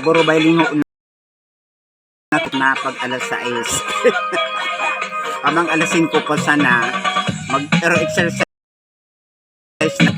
paboro bailing ho na pag alas 6. Amang alas 5 pa sana mag-exercise na.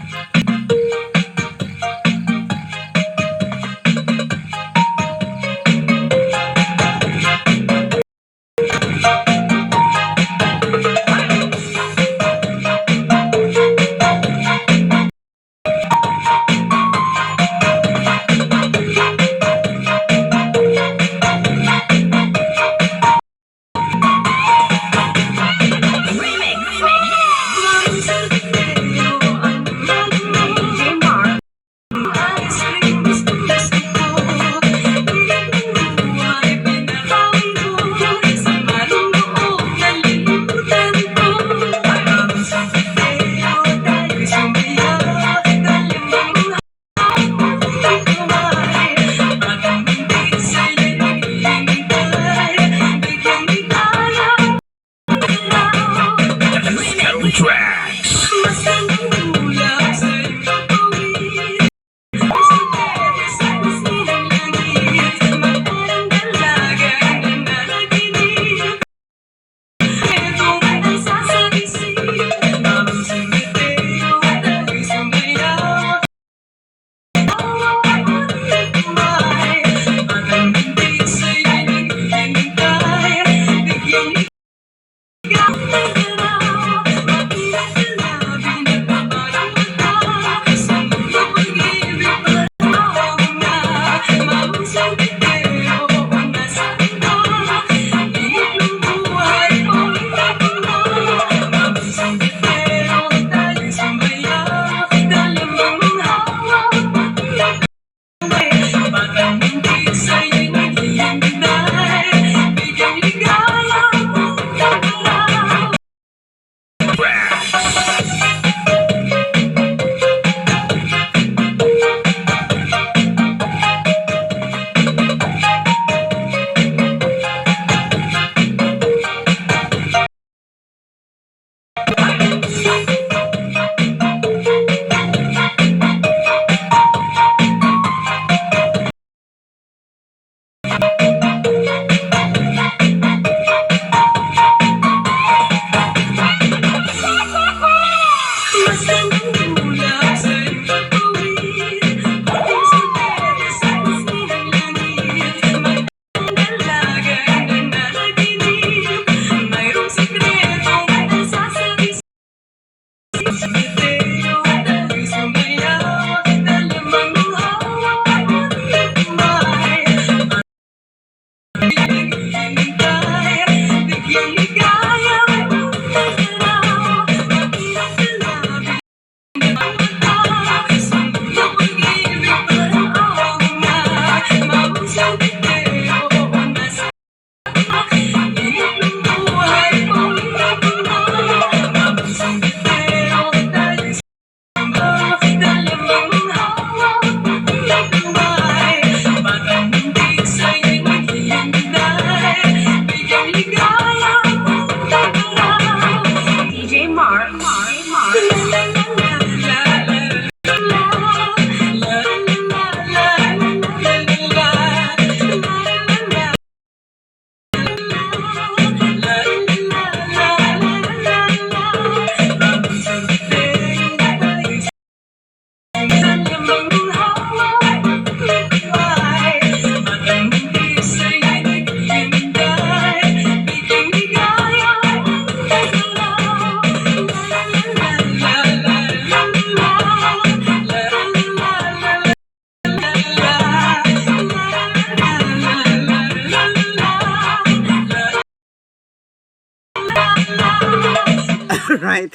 Alright.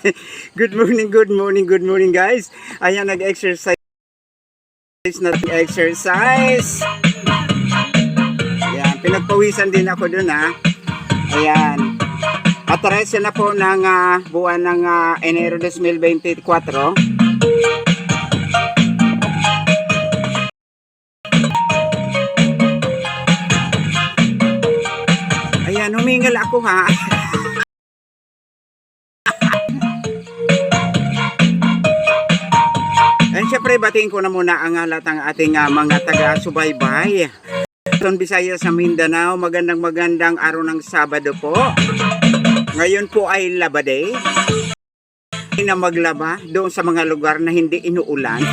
Good morning guys. Ayan, nag-exercise exercise. Ayan, pinagpawisan din ako dun Ayan. Atrás na po ng buwan ng Enero 2024. Ayan, humingal ako And syempre batiin ko na muna ang lahat ng ating mga taga-subaybay. Luzon, Visayas sa Mindanao, magandang araw ng Sabado po. Ngayon po ay Laba Day. Na maglaba doon sa mga lugar na hindi inuulan.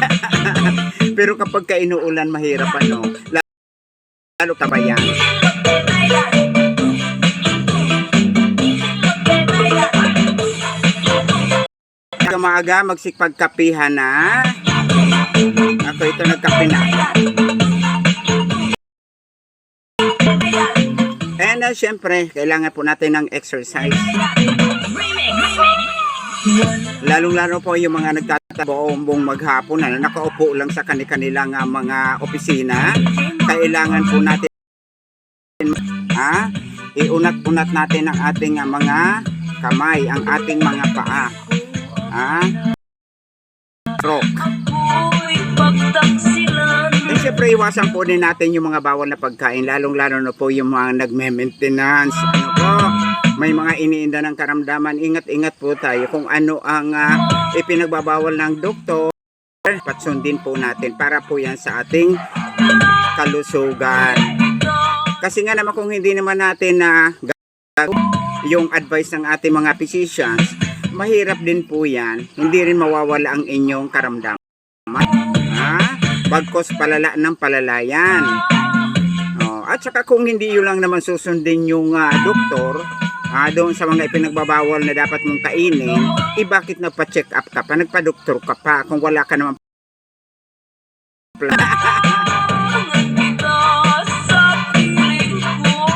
Pero kapag ka inuulan, mahirap ano. Lalo tabayan. Maaga magsikpagkapihan na. Ako ito nagkape na. And syempre, kailangan po natin ng exercise. Lalong-lalo po yung mga nagtatabuong maghapon na nakaupo lang sa kanilang mga opisina. Kailangan po natin iunat-unat natin ang ating mga kamay, ang ating mga paa. Rock. And syempre, iwasan po din natin yung mga bawal na pagkain, lalong-lalo na po yung mga nagme-maintenance. Ano po? May mga iniinda ng karamdaman, ingat-ingat po tayo kung ano ang ipinagbabawal ng doktor. Patsundin po natin para po yan sa ating kalusugan. Kasi nga naman kung hindi naman natin yung advice ng ating mga physicians, mahirap din po yan. Hindi rin mawawala ang inyong karamdaman. Bagkos palala ng palalayan. At saka kung hindi yun lang naman susundin yung doktor, doon sa mga ipinagbabawal na dapat mong kainin, bakit nagpa-check up ka pa, nagpa-doktor ka pa, kung wala ka naman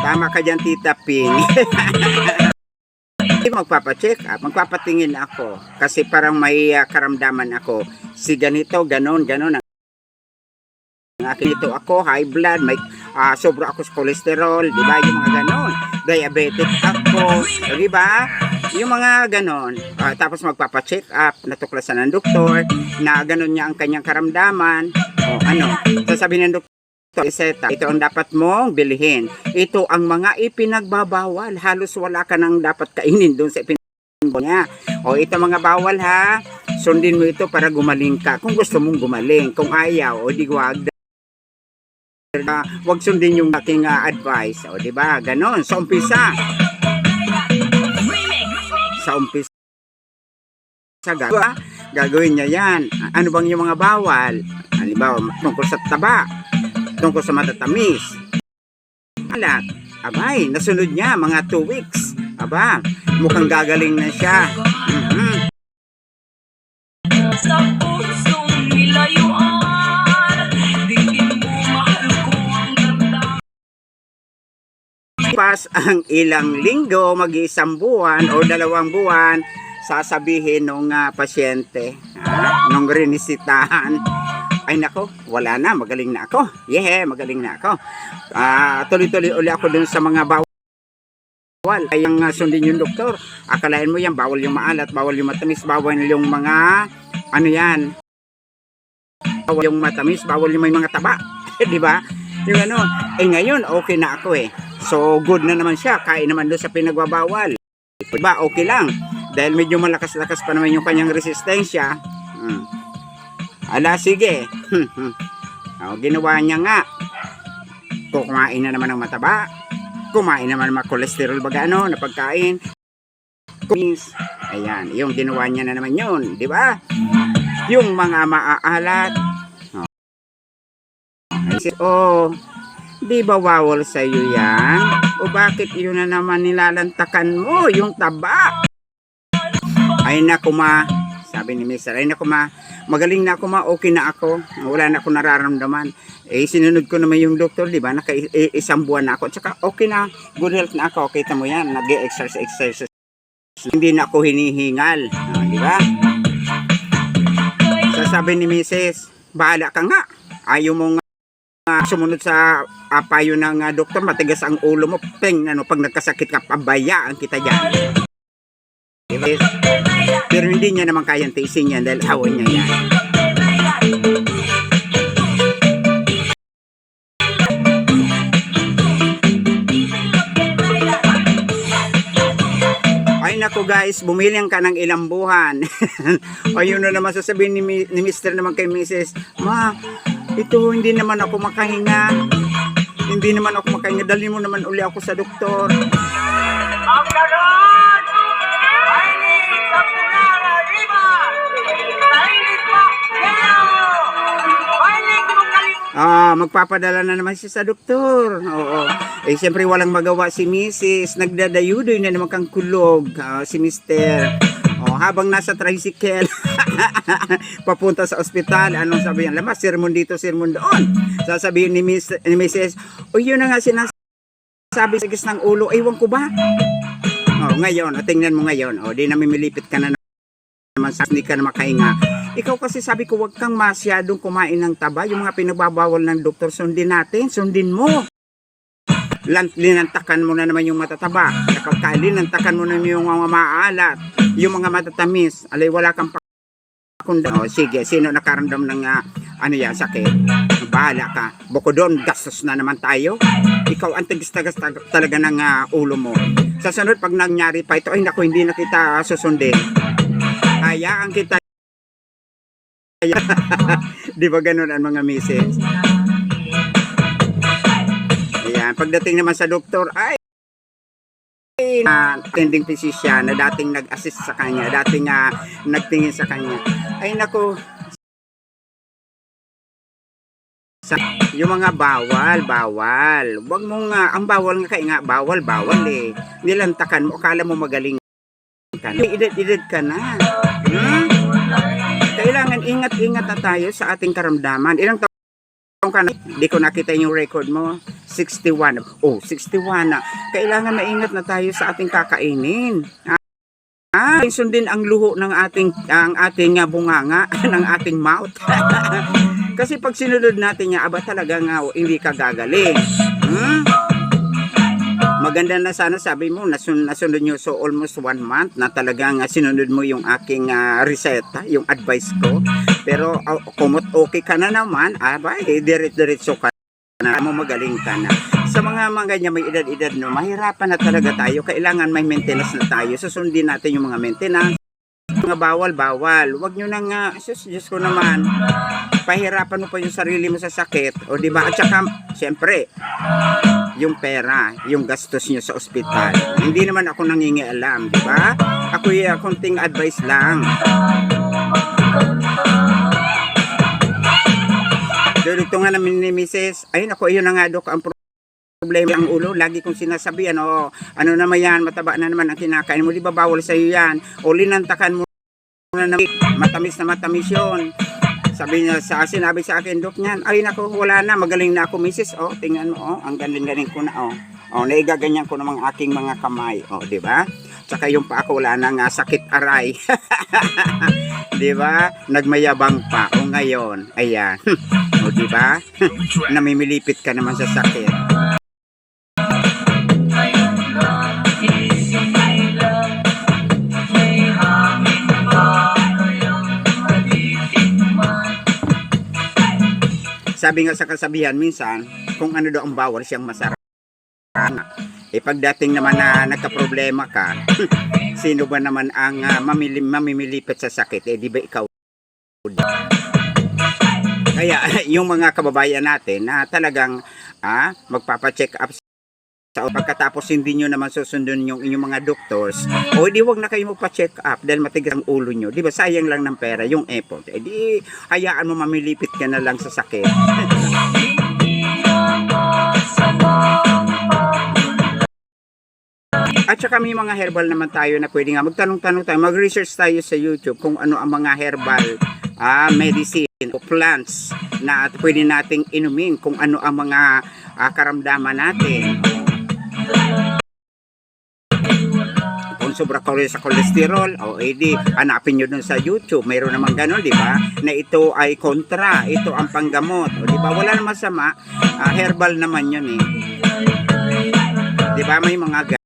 tama ka dyan, Tita Ping. Magpapacheck up, magpapatingin ako, kasi parang may karamdaman ako, si ganito, ganon, ito ako, high blood, may sobra ako sa cholesterol, di ba? Yung mga ganon. Diabetic ako, di ba? Yung mga ganon. Tapos magpapacheck up, natuklasan ng doktor, na ganon niya ang kanyang karamdaman. Sasabihin ng doktor, ito ang dapat mong bilhin. Ito ang mga ipinagbabawal. Halos wala ka nang dapat kainin doon sa ipinagbabawal niya. Ito mga bawal ha, sundin mo ito para gumaling ka. Kung gusto mong gumaling, kung ayaw, di wag. Wag sundin yung aking advice, di ba? Ganon, sa umpisa. Gagawin niya yan. Ano bang yung mga bawal? Halimbawa, tungkol sa taba, tungkol sa matatamis, alat. Abay, nasunod niya mga 2 weeks. Aba, mukhang gagaling na siya. Sa pusong nilayuan, pas ang ilang linggo, mag-iisang buwan o 2 buwan, sasabihin nung pasyente, nung rinisitahan, ay nako, wala na, magaling na ako. Magaling na ako. Tuloy-tuloy uli ako dun sa mga bawal. Kayang sundin yung doktor. Akalain mo yan, bawal yung maalat, bawal yung matamis, bawal yung mga, bawal yung matamis, bawal yung may mga taba. Di ba? Yung ngayon, okay na ako So, good na naman siya. Kain naman doon sa pinagbabawal. Diba? Okay lang. Dahil medyo malakas-lakas pa naman yung kanyang resistensya. Sige. Ginawa niya nga. Kumain na naman ng mataba. Kumain naman ng mga cholesterol na pagkain. Ayan. Yung ginawa niya na naman yun. Diba? Yung mga maaalat. Di ba bawal sa iyo yan? O bakit yun na naman nilalantakan mo, yung taba? Ay naku ma, sabi ni Mr. Ay naku ma, magaling na ako ma, okay na ako. Wala na ako nararamdaman. Sinunod ko naman yung doktor, di ba? Isang buwan na ako. Tsaka okay na, good health na ako. Kita mo yan, nag-exercise. Hindi na ako hinihingal. Di ba? Sasabi ni Mrs. Bahala ka nga. Ayaw mong sumunod sa payo ng doktor, matigas ang ulo mo, pag nagkasakit ka, pabayaan kita dyan. Pero hindi niya naman kayang tiisin yan dahil awa niya yan. Ay nako guys, bumilang ka ng ilang buwan. Ayun na naman sasabihin ni Mr. naman kay Mrs. Ma, ito hindi naman ako makahinga. Hindi naman ako makahinga. Dali mo naman uli ako sa doktor. Ang ganon! Mainit sa pulang riba! Mainit po! Hello! Mainit mo kalit! Magpapadala na naman siya sa doktor. Oo. Eh, siyempre walang magawa si Mrs. Nagdadayudoy na naman kang kulog. Si Mr. Habang nasa tricycle, papunta sa ospital, anong sabihin? Lamas, sermon dito, sermon doon. Sasabihin ni Mrs. O yun na nga sinasabi sa gis ng ulo, ewan ko ba? Ngayon, tingnan mo ngayon, di namimilipit ka na naman, hindi ka na makahinga. Ikaw kasi sabi ko, wag kang masyadong kumain ng taba. Yung mga pinagbabawal ng doktor, sundin natin, sundin mo. Linantakan mo na naman yung matataba. Kapag linantakan mo na yung mga maalat, yung mga matatamis, alay wala kang pakunda. Sige, sino nakaramdam ng sakit? Bahala ka. Bukod doon, gastos na naman tayo. Ikaw ang tagas-tagas talaga ng ulo mo. Sa sunod, pag nangyari pa ito, ay naku, hindi na kita susundin. Hayaan kita. Di ba ganun ang mga misis? Ayan, pagdating naman sa doktor, ay attending physician na dating nag-assist sa kanya, dating nagtingin sa kanya. Ay nako, yung mga bawal. Wag mo nga, ang bawal nga kaya nga, bawal eh. Nilantakan mo, akala mo magaling ka na. Edad ka na. Kailangan ingat-ingat na tayo sa ating karamdaman. Ilang taong ka na? Hindi ko nakita yung record mo. 61. 61 na. Kailangan maingat na tayo sa ating kakainin. Sundin ang luho ng ating bunganga, ng ating mouth. Kasi pag sinunod natin nga, talaga nga, hindi ka gagaling. Maganda na sana sabi mo, nasunod nyo so almost 1 month na talagang sinunod mo yung aking reseta, yung advice ko. Pero kumot okay ka na naman, diretso ka na, magaling ka na. Sa mga ganyan may edad-edad, no, mahirapan na talaga tayo. Kailangan may maintenance na tayo. Susundin natin yung mga maintenance. Mga bawal. Huwag nyo na nga, Diyos ko naman, pahirapan mo pa yung sarili mo sa sakit. O diba? At saka, siyempre, yung pera, yung gastos nyo sa ospital. Hindi naman ako nangingialam, di ba? Ako yung konting advice lang. Dito nga namin ni Mrs. Ayun ako, yun na nga dok, ang problema ang ulo. Lagi kong sinasabihan, ano naman yan, mataba na naman ang kinakain mo. Di ba bawal sa iyo yan? O linantakan mo na naman, matamis yun. Sinabi sa akin, Dok, niyan, ay nako, wala na, magaling na ako, Mrs. Tingnan mo, ang galing ko na, naigaganyan ko namang aking mga kamay, di ba? Tsaka yung pa ako, wala na nga, sakit aray. Di ba? Nagmayabang pa, ngayon, ayan. Di ba? Namimilipit ka naman sa sakit. Sabi nga sa kasabihan minsan, kung ano daw ang bawal siyang masarap. Pagdating naman na nagka-problema ka, sino ba naman ang mamimilipit sa sakit? Di ba ikaw? Kaya yung mga kababayan natin na talagang magpapacheck up sa pagkatapos hindi nyo naman susundin yung inyong mga doctors, di wag na kayo magpa-check up dahil matigas ang ulo nyo. Di ba sayang lang ng pera, yung effort. Di hayaan mo mamilipit ka na lang sa sakit. At saka may mga herbal naman tayo na pwede nga magtanong-tanong tayo, mag-research tayo sa YouTube kung ano ang mga herbal medicine o plants na pwede nating inumin, kung ano ang mga karamdaman natin. Kung sobra ka sa cholesterol, hanapin nyo dun sa YouTube, mayroon naman gano'n, di ba? Na ito ay kontra, ito ang panggamot, di ba? Wala naman masama, herbal naman yun di ba? May mga gano'n.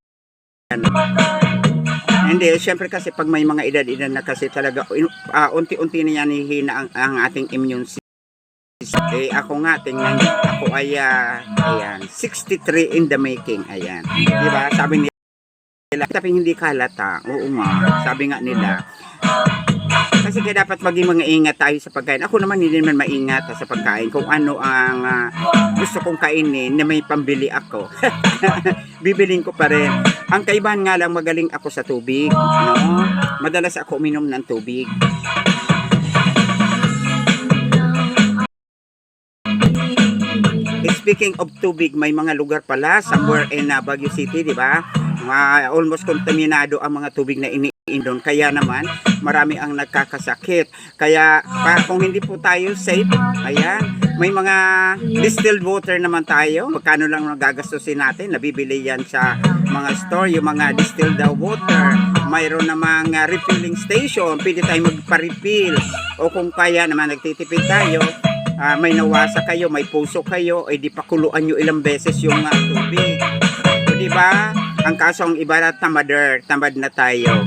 Hindi, syempre kasi pag may mga edad-edad na kasi talaga, unti-unti na yan hihina ang ating immune system. Ako nga, tingnan nyo, ako ay, ayan, 63 in the making, ayan. Diba? Sabi nila, tapi hindi kalata. Oo nga, sabi nga nila, Kasi kaya dapat maging mga ingat tayo sa pagkain. Ako naman hindi naman maingat sa pagkain. Kung ano ang gusto kong kainin na may pambili ako. Bibiling ko pa rin. Ang kaibahan nga lang, magaling ako sa tubig. No? Madalas ako uminom ng tubig. Speaking of tubig, may mga lugar pala somewhere in Baguio City, di ba? Almost kontaminado ang mga tubig na iniinom doon. Kaya naman, marami ang nagkakasakit. Kaya kung hindi po tayo safe, ayan, may mga distilled water naman tayo. Magkano lang nagagastusin natin? Nabibili yan sa mga store, yung mga distilled water. Mayroon namang refilling station. Pwede tayo magpa-refill. O kung kaya naman nagtitipid tayo, may nawasa kayo, may puso kayo, ay di pakuluan nyo ilang beses yung tubig. O diba? Ang kaso ang iba na tamad na tayo.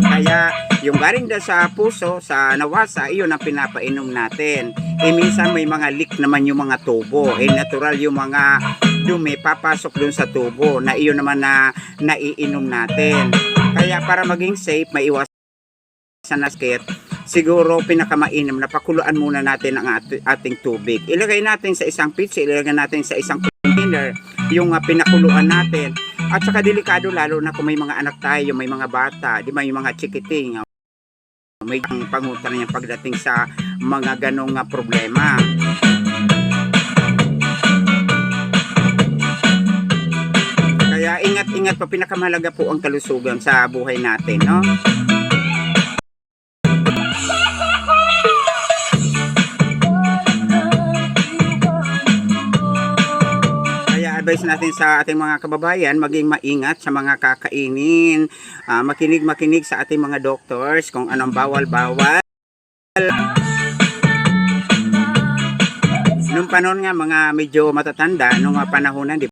Kaya yung galing na sa puso, sa nawasa, iyon ang pinapainom natin. Minsan may mga leak naman yung mga tubo. Natural yung mga dumi papasok dun sa tubo na iyon naman na naiinom natin. Kaya para maging safe, maiwasan na sakit, siguro pinakamainam na pakuluan muna natin ang ating tubig. Ilagay natin sa isang pitsi, ilagay natin sa isang container yung pinakuluan natin. At saka delikado lalo na kung may mga anak tayo, may mga bata, di ba, yung mga chikiting. May pangutan niya pagdating sa mga ganong problema. Kaya ingat-ingat pa, pinakamahalaga po ang kalusugan sa buhay natin, no? Advice natin sa ating mga kababayan, maging maingat sa mga kakainin, makinig sa ating mga doctors kung anong bawal-bawal. Nung panahon nga, mga medyo matatanda, nung panahonan, di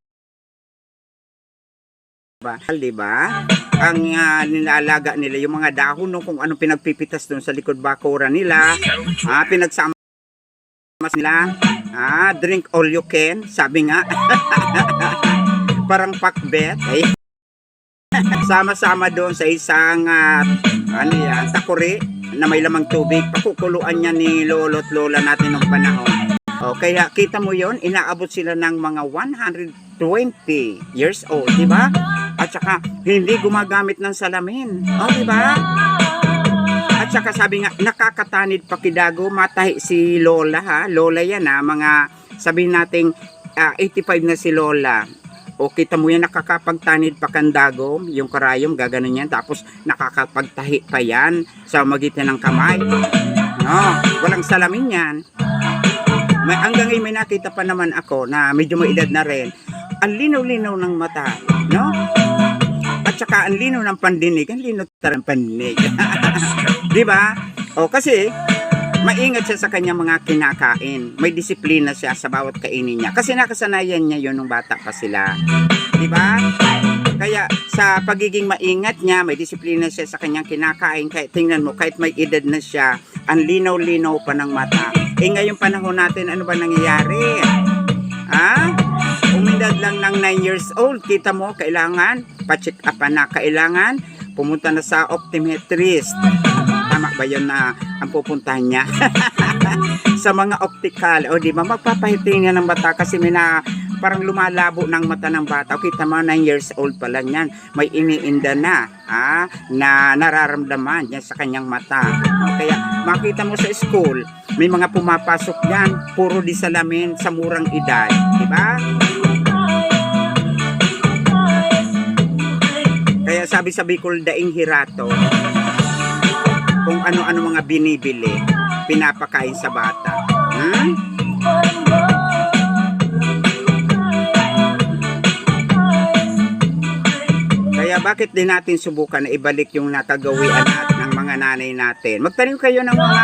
ba? Ang nilalaga nila, yung mga dahon, nung kung anong pinagpipitas doon sa likod bakura nila, pinagsama nila, drink all you can, sabi nga. Parang pakbet, sama-sama doon sa isang takuri na may lamang tubig. Pakukuluan niya ni lolo at lola natin ng panahon. Kaya kita mo yon, inaabot sila ng mga 120 years old, di ba? At saka hindi gumagamit ng salamin, di ba? At saka sabi nga, nakakatanid pakidago, matahi si lola, lola yan mga sabihin nating 85 na si lola. O kita mo yan, nakakapagtanid pa kandago, yung karayom, gaganon yan, tapos nakakapagtahi pa yan sa magitan ng kamay. No, walang salamin yan. Hanggang ngayon may nakita pa naman ako na medyo may edad na rin. Ang linaw-linaw ng mata, no? At saka ang linaw ng pandinig, ang linaw ng pandinig. Di ba? Kasi maingat siya sa kanyang mga kinakain. May disiplina siya sa bawat kainin niya. Kasi nakasanayan niya yun nung bata pa sila. Di ba? Kaya sa pagiging maingat niya, may disiplina siya sa kanyang kinakain. Kaya tingnan mo, kahit may edad na siya, ang linaw-linaw pa ng mata. Ngayong panahon natin, ano ba nangyayari? Umindad lang ng 9 years old, kita mo, kailangan pa-check up na, kailangan pumunta na sa optometrist. Tama ba yun na ang pupuntahan niya? Sa mga optical, di ba, magpapahiting niya ng bata kasi may parang lumalabo ng mata ng bata. Kita mo, 9 years old pa lang yan. May iniinda na, na nararamdaman niya sa kanyang mata. Kaya makita mo sa school, may mga pumapasok yan, puro di salamin sa murang edad. Diba? Kaya sabi sa Bicol, daing hirato, kung ano-ano mga binibili, pinapakain sa bata. Kaya bakit din natin subukan na ibalik yung nakagawian ng mga nanay natin? Magtanim kayo ng mga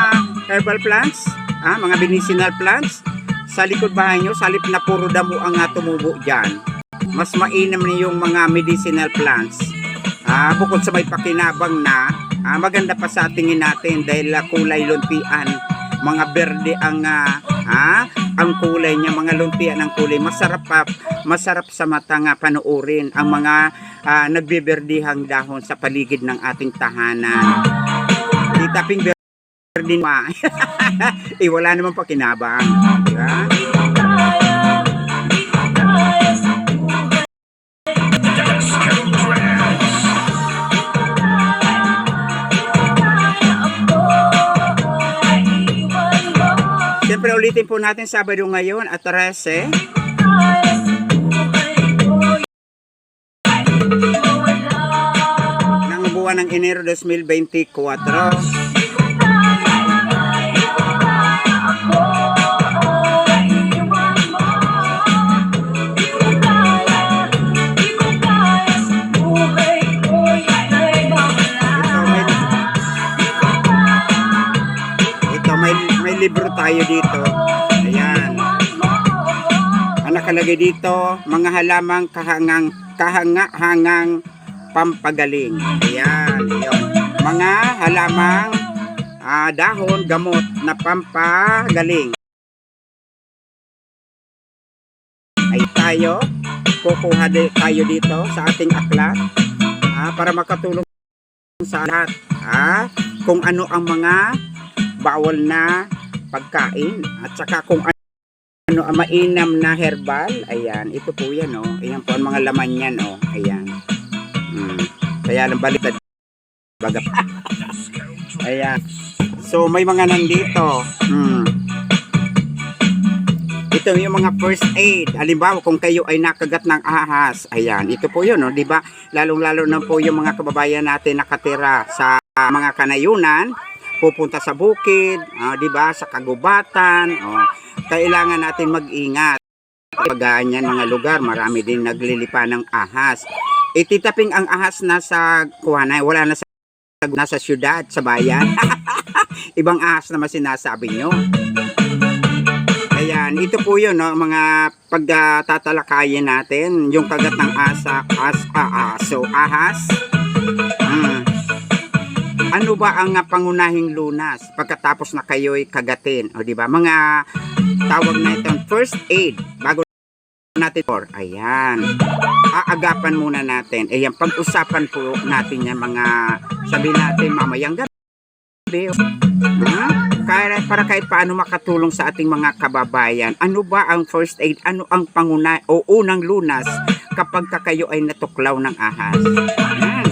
herbal plants, mga medicinal plants sa likod bahay nyo, salip na puro damo ang tumubo dyan. Mas mainam na yung mga medicinal plants. Bukod sa may pakinabang na, maganda pa sa tingin natin dahil kulay luntian, mga berde ang kulay niya, mga luntian ang kulay, masarap sa mata nga panuorin ang mga nagbiberdihang dahon sa paligid ng ating tahanan. Itaping din ma. Wala naman pakinabang. Diba? Siyempre ulitin po natin Sabado ngayon at 13. Ng buwan ng Enero 2024. May libro tayo dito. Ayan. Ang nakalagay dito, mga halamang kahanga-hangang pampagaling. Ayan. Yun. Mga halamang dahon, gamot na pampagaling. Ay tayo, kukuha tayo dito sa ating aklat para makatulong sa lahat. Kung ano ang mga bawal na pagkain at saka kung ano ang mainam na herbal. Ayan, ito po yan ayan po ang mga laman yan ayan. Kaya lang baliktad baga. Ayan, so may mga nandito. Ito yung mga first aid. Halimbawa kung kayo ay nakagat ng ahas, ayan, ito po yun di ba? Lalong-lalo na po yung mga kababayan natin nakatira sa mga kanayunan, pupunta sa bukid, di ba, sa kagubatan, kailangan natin mag-ingat. Pagaan yan mga lugar, marami din naglilipa ng ahas. Ititaping ang ahas nasa kuhanay, wala na nasa syudad, sa bayan. Ibang ahas naman sinasabi nyo. Ayan, ito po yun, mga pagtatalakayin natin, yung kagat ng ahas. Ano ba ang pangunahing lunas pagkatapos na kayo'y kagatin? O di ba? Mga tawag na ito first aid bago natin ayan. Aagapan muna natin. Ayan, pag-usapan po natin yan mga sabi natin mamayang gabi. Para kahit paano makatulong sa ating mga kababayan. Ano ba ang first aid? Ano ang unang lunas kapag kayo ay natuklaw ng ahas? Ayan.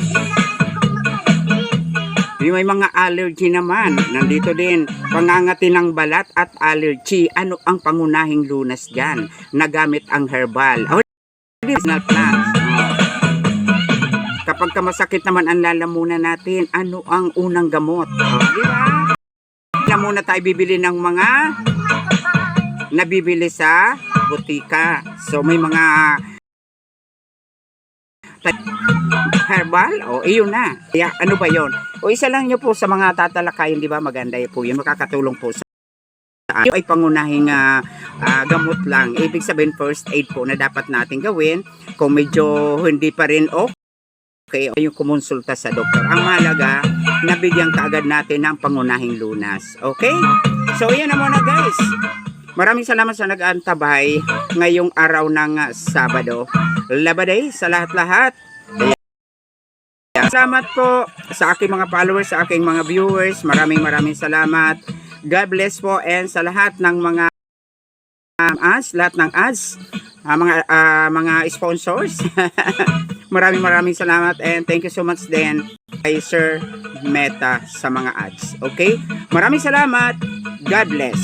May mga allergy naman. Nandito din, pangangati ng balat at allergy. Ano ang pangunahing lunas dyan? Nagamit ang herbal. Medicinal plants. Kapag masakit naman ang lalamunan natin, ano ang unang gamot? Diba? Na muna tayo bibili ng mga nabibili sa butika. So may mga herbal, iyon na. Kaya ano ba yon? Isa lang nyo po sa mga tatalakayin, di ba? Maganda po yun. Makakatulong po sa ay pangunahing gamot lang. Ibig sabihin first aid po na dapat natin gawin. Kung medyo hindi pa rin okay, yung kumonsulta sa doktor. Ang mahalaga, nabigyan kaagad natin ng pangunahing lunas. Okay? So yan na muna guys. Maraming salamat sa nag-antabay ngayong araw ng Sabado. Labaday sa lahat-lahat. Salamat po sa aking mga followers, sa aking mga viewers. Maraming salamat. God bless po and sa lahat ng mga ads, mga sponsors. maraming salamat and thank you so much din kay Sir Meta sa mga ads. Okay? Maraming salamat. God bless.